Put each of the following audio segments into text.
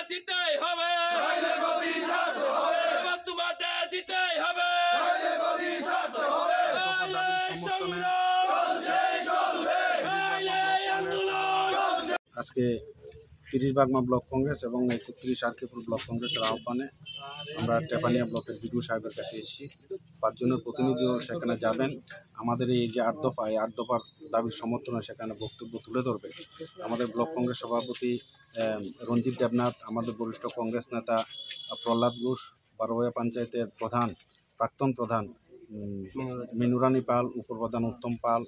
দিতেই হবে, দিতেই হবে। আজকে 30 বাগমা ব্লক কংগ্রেস এবং 31 আরকিপুর ব্লক কংগ্রেসের আহ্বানে আমরা টেপানিয়া ব্লকের বিডিও সাহেবের কাছে এসেছি। 5 জনের প্রতিনিধিও সেখানে যাবেন। আমাদের এই যে 8 দফা, এই 8 দফার দাবির সমর্থনে সেখানে বক্তব্য তুলে ধরবে আমাদের ব্লক কংগ্রেস সভাপতি রঞ্জিত দেবনাথ, আমাদের বরিষ্ঠ কংগ্রেস নেতা প্রহ্লাদ ঘোষ, বারোয়া পঞ্চায়েতের প্রধান, প্রাক্তন প্রধান মিনুরানী পাল, উপপ্রধান উত্তম পাল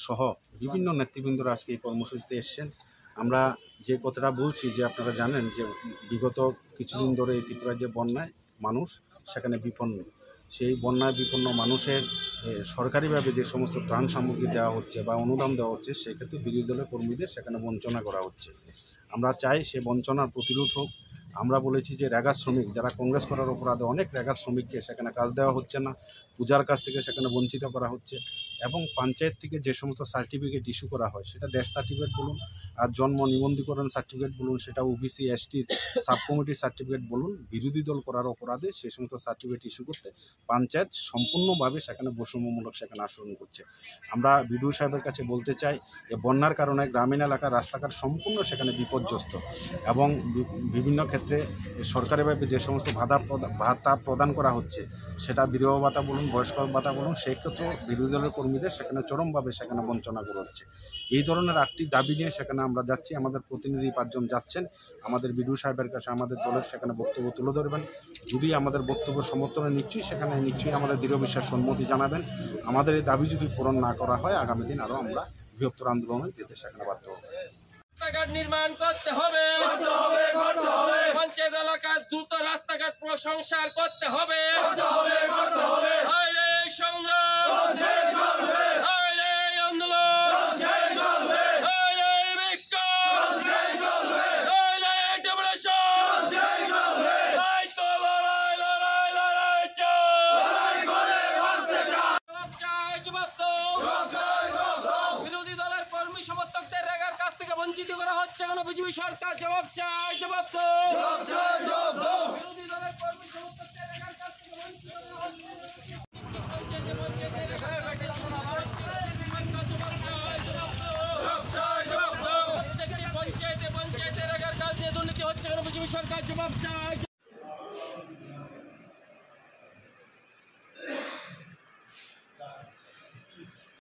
সহ বিভিন্ন নেতৃবৃন্দরা আজকে এই কর্মসূচিতে এসছেন। আমরা যে কথাটা বলছি যে আপনারা জানেন যে বিগত কিছুদিন ধরে এই ত্রিপুরার যে বন্যায় মানুষ সেখানে বিপন্ন, সেই বন্যায় বিপন্ন মানুষের সরকারিভাবে যে সমস্ত ত্রাণ সামগ্রী দেওয়া হচ্ছে বা অনুদান দেওয়া হচ্ছে, সেক্ষেত্রে বিরোধী দলের কর্মীদের সেখানে বঞ্চনা করা হচ্ছে। আমরা চাই সে বঞ্চনার প্রতিরোধ হোক। আমরা বলেছি যে রেগা শ্রমিক যারা কংগ্রেস করার অপরাধে অনেক রেগা শ্রমিককে সেখানে কাজ দেওয়া হচ্ছে না, পূজার কাজ থেকে সেখানে বঞ্চিত করা হচ্ছে এবং পঞ্চায়েত থেকে যে সমস্ত সার্টিফিকেট ইস্যু করা হয় সেটা ডেথ সার্টিফিকেট বলুন আর জন্ম নিবন্ধীকরণ সার্টিফিকেট বলুন, সেটা ওবিসি এসটির সাব কমিটির সার্টিফিকেট বলুন, বিরোধী দল করার অপরাধে সেই সমস্ত সার্টিফিকেট ইস্যু করতে পঞ্চায়েত সম্পূর্ণভাবে সেখানে বৈষম্যমূলক সেখানে আচরণ করছে। আমরা বিডিও সাহেবের কাছে বলতে চাই যে বন্যার কারণে গ্রামীণ এলাকার রাস্তাঘাট সম্পূর্ণ সেখানে বিপর্যস্ত এবং বিভিন্ন ক্ষেত্রে সরকারিভাবে যে সমস্ত ভাতা প্রদান করা হচ্ছে, সেটা বিধবা ভাতা বলুন, বয়স্ক ভাতা বলুন, সেক্ষেত্রেও বিরোধী দলের কর্মীদের সেখানে চরমভাবে সেখানে বঞ্চনা করা হচ্ছে। এই ধরনের 8টি দাবি নিয়ে সেখানে আমরা যাচ্ছি। আমাদের প্রতিনিধি 5 জন যাচ্ছেন। আমাদের বিডিও সাহেবের কাছে আমাদের দলের সেখানে বক্তব্য তুলে ধরবেন। যদি আমাদের বক্তব্য সমর্থনে নিশ্চয়ই আমাদের দৃঢ় বিশ্বাস সম্মতি জানাবেন। আমাদের এই দাবি যদি পূরণ না করা হয়, আগামী দিন আরও আমরা বৃহত্তর আন্দোলনে যেতে সেখানে বাধ্য হব। রাস্তাঘাট নির্মাণ করতে হবে, পঞ্চায়েত এলাকার দ্রুত রাস্তাঘাট প্রশংসার করতে হবে। বিরোধী দলের কর্মী সমর্থকদের রেগার কাছ থেকে বঞ্চিত করা হচ্ছে কেন? বিজেপি সরকার জবাব চায়।